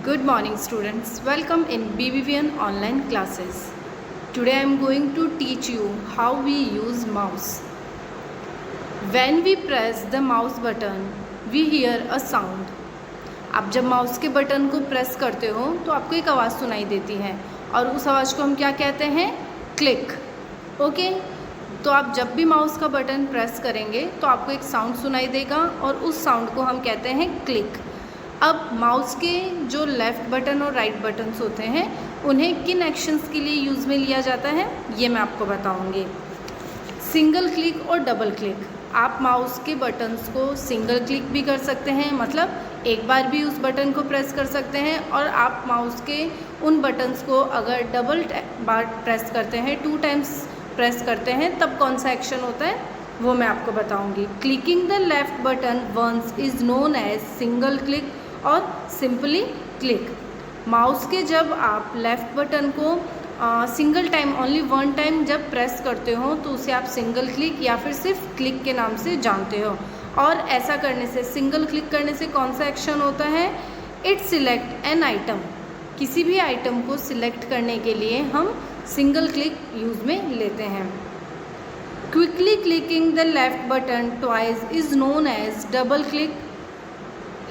Good morning students, welcome in BBVN online classes. Today I am going to teach you how we use mouse. When we press the mouse button, we hear a sound. आप जब mouse के button को press करते हो तो आपको एक आवाज़ सुनाई देती है और उस आवाज़ को हम क्या कहते हैं? क्लिक. ओके, तो आप जब भी माउस का बटन प्रेस करेंगे तो आपको एक साउंड सुनाई देगा और उस साउंड को हम कहते हैं क्लिक. अब माउस के जो लेफ़्ट बटन और राइट बटन्स होते हैं उन्हें किन एक्शंस के लिए यूज़ में लिया जाता है ये मैं आपको बताऊंगी. सिंगल क्लिक और डबल क्लिक. आप माउस के बटन्स को सिंगल क्लिक भी कर सकते हैं, मतलब एक बार भी उस बटन को प्रेस कर सकते हैं, और आप माउस के उन बटन्स को अगर डबल बार प्रेस करते हैं, 2 टाइम्स प्रेस करते हैं, तब कौन सा एक्शन होता है वो मैं आपको बताऊंगी. Clicking the left button once is known as single click और सिंपली क्लिक. माउस के जब आप लेफ़्ट बटन को सिंगल टाइम, ओनली 1 टाइम जब प्रेस करते हो तो उसे आप सिंगल क्लिक या फिर सिर्फ क्लिक के नाम से जानते हो. और ऐसा करने से, सिंगल क्लिक करने से कौन सा एक्शन होता है? It select an item. किसी भी आइटम को सिलेक्ट करने के लिए हम सिंगल क्लिक यूज़ में लेते हैं. Quickly clicking the left button twice is known as double click.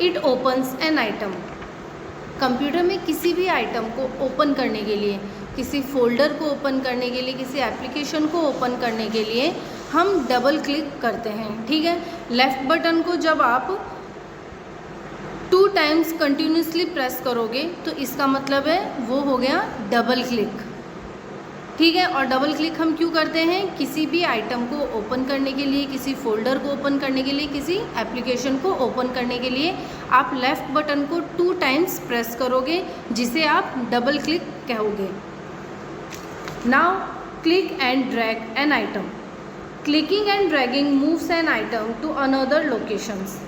It opens an item. Computer में किसी भी आइटम को ओपन करने के लिए, किसी फोल्डर को ओपन करने के लिए, किसी एप्लीकेशन को ओपन करने के लिए हम डबल क्लिक करते हैं. ठीक है, लेफ़्ट बटन को जब आप 2 टाइम्स कंटिन्यूसली प्रेस करोगे तो इसका मतलब है वो हो गया डबल क्लिक. ठीक है, और डबल क्लिक हम क्यों करते हैं? किसी भी आइटम को ओपन करने के लिए, किसी फोल्डर को ओपन करने के लिए, किसी एप्लीकेशन को ओपन करने के लिए आप लेफ़्ट बटन को 2 टाइम्स प्रेस करोगे, जिसे आप डबल क्लिक कहोगे. Now click and drag an item. Clicking and dragging moves an item to another locations.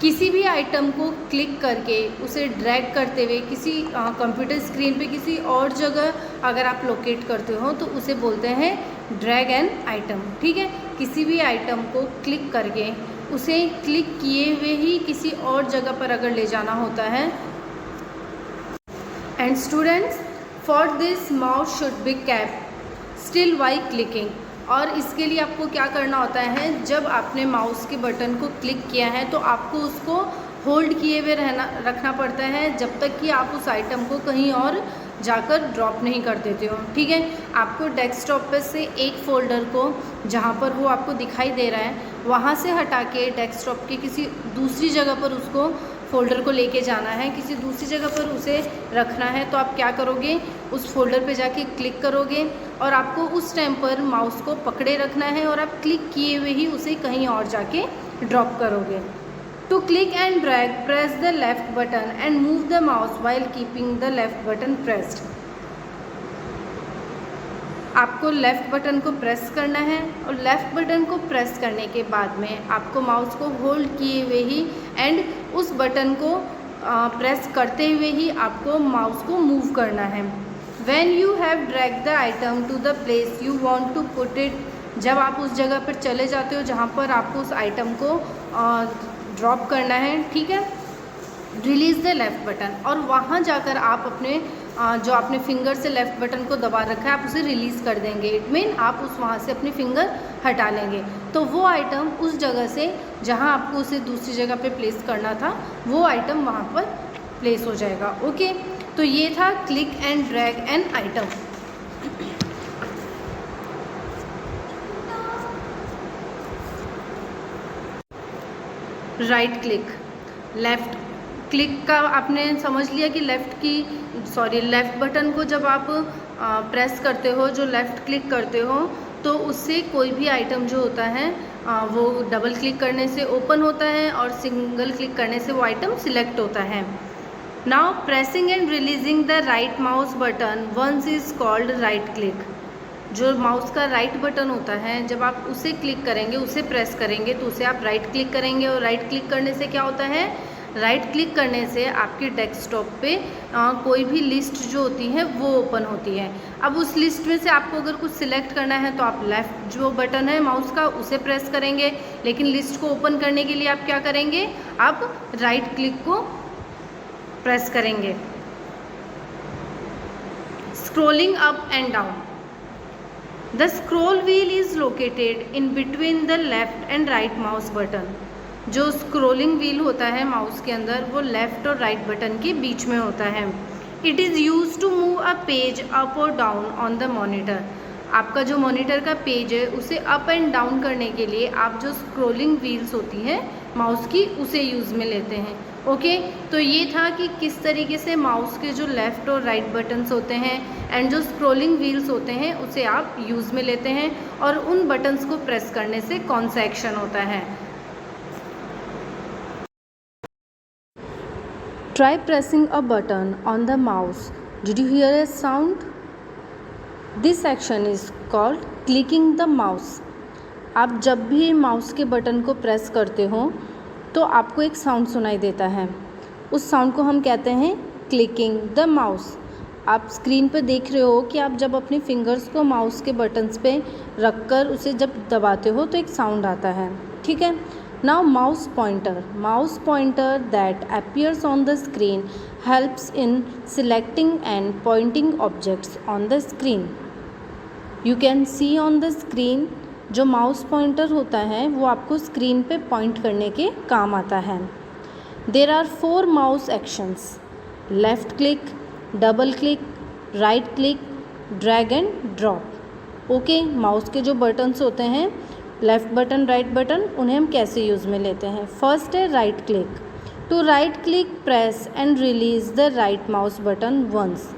किसी भी आइटम को क्लिक करके उसे ड्रैग करते हुए किसी कंप्यूटर स्क्रीन पे किसी और जगह अगर आप लोकेट करते हो तो उसे बोलते हैं ड्रैग एन आइटम. ठीक है, किसी भी आइटम को क्लिक करके उसे क्लिक किए हुए ही किसी और जगह पर अगर ले जाना होता है. And students, for this mouse should be kept still while clicking. और इसके लिए आपको क्या करना होता है? जब आपने माउस के बटन को क्लिक किया है तो आपको उसको होल्ड किए हुए रखना पड़ता है जब तक कि आप उस आइटम को कहीं और जाकर ड्रॉप नहीं कर देते हो. ठीक है, आपको डेस्कटॉप पे से एक फ़ोल्डर को जहाँ पर वो आपको दिखाई दे रहा है वहाँ से हटा के डेस्कटॉप की किसी दूसरी जगह पर उसको फ़ोल्डर को लेके जाना है, किसी दूसरी जगह पर उसे रखना है. तो आप क्या करोगे? उस फोल्डर पे जाके क्लिक करोगे और आपको उस टाइम पर माउस को पकड़े रखना है और आप क्लिक किए हुए ही उसे कहीं और जाके ड्रॉप करोगे. To click and drag press the left button and move the mouse while keeping the left button pressed. आपको लेफ़्ट बटन को प्रेस करना है और लेफ़्ट बटन को प्रेस करने के बाद में आपको माउस को होल्ड किए हुए ही एंड उस बटन को प्रेस करते हुए ही आपको माउस को मूव करना है. When you have drag the item to the place you want to put it. जब आप उस जगह पर चले जाते हो जहाँ पर आपको उस आइटम को ड्रॉप करना है, ठीक है, रिलीज़ द लेफ़्ट बटन, और वहाँ जाकर आप अपने जो आपने फिंगर से लेफ़्ट बटन को दबा रखा है आप उसे रिलीज़ कर देंगे. इट मीन आप उस वहाँ से अपनी फिंगर हटा लेंगे तो वो आइटम उस जगह से जहाँ आपको उसे दूसरी जगह पे प्लेस करना था वो आइटम वहाँ पर प्लेस हो जाएगा. ओके, तो ये था click and drag an item. Right click, left click का आपने समझ लिया कि लेफ़्ट बटन को जब आप प्रेस करते हो, जो लेफ़्ट क्लिक करते हो, तो उससे कोई भी आइटम जो होता है वो डबल क्लिक करने से ओपन होता है और सिंगल क्लिक करने से वो आइटम सिलेक्ट होता है. Now pressing and releasing the right mouse button once is called right click. जो माउस का राइट बटन होता है जब आप उसे क्लिक करेंगे, उसे प्रेस करेंगे तो उसे आप राइट क्लिक करेंगे. और राइट क्लिक करने से क्या होता है? राइट क्लिक करने से आपके डेस्कटॉप पे कोई भी लिस्ट जो होती है वो ओपन होती है. अब उस लिस्ट में से आपको अगर कुछ सिलेक्ट करना है तो आप लेफ़्ट जो बटन है माउस का उसे प्रेस करेंगे, लेकिन लिस्ट को ओपन करने के लिए आप क्या करेंगे? आप राइट क्लिक को प्रेस करेंगे. scrolling up and down. The scroll wheel is located in between the left and right mouse button. जो scrolling wheel होता है माउस के अंदर वो लेफ्ट और राइट बटन के बीच में होता है. It is used to move a page up or down on the monitor. आपका जो मॉनिटर का पेज है उसे अप एंड डाउन करने के लिए आप जो स्क्रोलिंग व्हील्स होती हैं माउस की उसे यूज़ में लेते हैं. ओके तो ये था कि किस तरीके से माउस के जो लेफ़्ट और राइट बटन्स होते हैं एंड जो स्क्रोलिंग व्हील्स होते हैं उसे आप यूज़ में लेते हैं और उन बटन्स को प्रेस करने से कौन सा एक्शन होता है. Try pressing a button on the mouse. Did you hear a sound? This action is called clicking the mouse. आप जब भी माउस के बटन को प्रेस करते हो तो आपको एक साउंड सुनाई देता है. उस साउंड को हम कहते हैं क्लिकिंग द माउस. आप स्क्रीन पर देख रहे हो कि आप जब अपने फिंगर्स को माउस के बटन्स पे रख कर उसे जब दबाते हो तो एक साउंड आता है. ठीक है. Now mouse pointer that appears on the screen helps in selecting and pointing objects on the screen. You can see on the screen जो माउस पॉइंटर होता है वो आपको स्क्रीन पे पॉइंट करने के काम आता है. There are 4 mouse actions: left click, double click, right click, drag and drop. Okay mouse के जो बटन्स होते हैं लेफ़्ट बटन राइट बटन उन्हें हम कैसे यूज़ में लेते हैं. फर्स्ट है right click. To right click press and release the right mouse button once.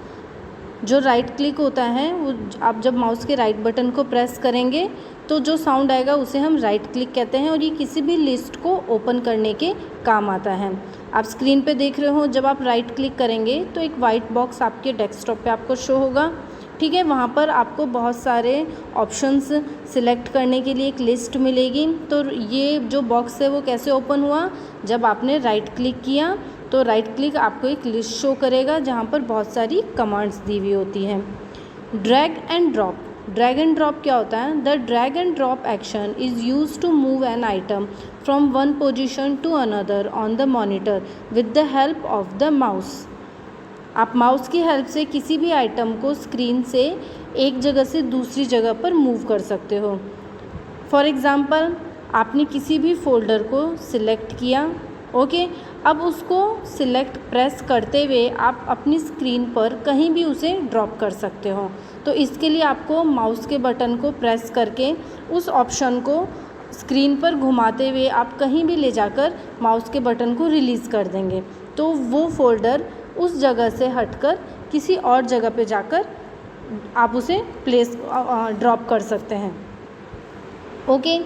जो राइट क्लिक होता है वो आप जब माउस के राइट बटन को प्रेस करेंगे तो जो साउंड आएगा उसे हम राइट क्लिक कहते हैं और ये किसी भी लिस्ट को ओपन करने के काम आता है. आप स्क्रीन पे देख रहे हो जब आप राइट क्लिक करेंगे तो एक वाइट बॉक्स आपके डेस्कटॉप पे आपको शो होगा. ठीक है. वहाँ पर आपको बहुत सारे ऑप्शंस सिलेक्ट करने के लिए एक लिस्ट मिलेगी. तो ये जो बॉक्स है वो कैसे ओपन हुआ, जब आपने राइट क्लिक किया तो राइट क्लिक आपको एक लिस्ट शो करेगा जहाँ पर बहुत सारी कमांड्स दी हुई होती हैं. Drag and drop. Drag and drop क्या होता है? The drag and drop action is use to move an item from one position to another on the monitor with the help of the mouse. आप mouse की help से किसी भी item को screen से एक जगह से दूसरी जगह पर मूव कर सकते हो. फॉर एग्ज़ाम्पल आपने किसी भी फोल्डर को सिलेक्ट किया. ओके अब उसको सिलेक्ट प्रेस करते हुए आप अपनी स्क्रीन पर कहीं भी उसे ड्रॉप कर सकते हो. तो इसके लिए आपको माउस के बटन को प्रेस करके उस ऑप्शन को स्क्रीन पर घुमाते हुए आप कहीं भी ले जाकर माउस के बटन को रिलीज़ कर देंगे तो वो फोल्डर उस जगह से हटकर किसी और जगह पे जाकर आप उसे प्लेस ड्रॉप कर सकते हैं. ओके